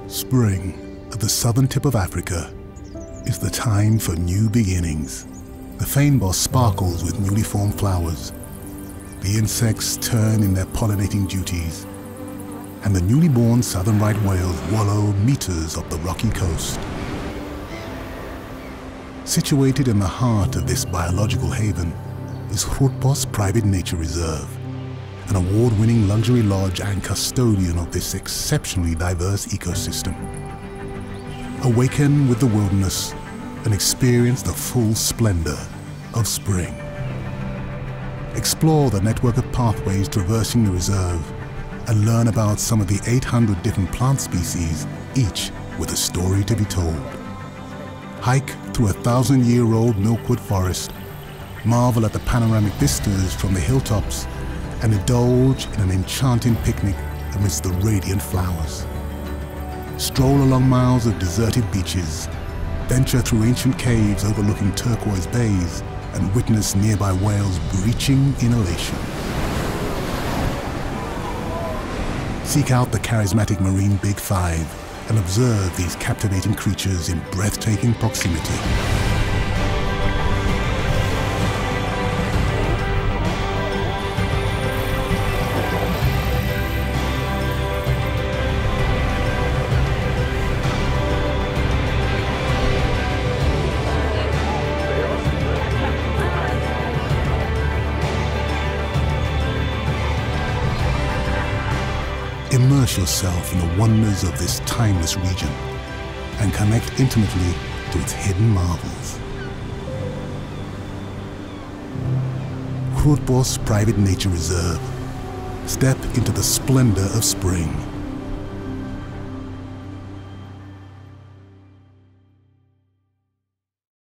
Spring, at the southern tip of Africa, is the time for new beginnings. The fynbos sparkles with newly formed flowers. The insects turn in their pollinating duties. And the newly born southern right whales wallow meters up the rocky coast. Situated in the heart of this biological haven is Grootbos Private Nature Reserve, an award-winning luxury lodge and custodian of this exceptionally diverse ecosystem. Awaken with the wilderness and experience the full splendor of spring. Explore the network of pathways traversing the reserve and learn about some of the 800 different plant species, each with a story to be told. Hike through a 1,000-year-old milkwood forest, marvel at the panoramic vistas from the hilltops, and indulge in an enchanting picnic amidst the radiant flowers. Stroll along miles of deserted beaches, venture through ancient caves overlooking turquoise bays, and witness nearby whales breaching in elation. Seek out the charismatic marine Big Five and observe these captivating creatures in breathtaking proximity. Immerse yourself in the wonders of this timeless region and connect intimately to its hidden marvels. Grootbos Private Nature Reserve. Step into the splendor of spring.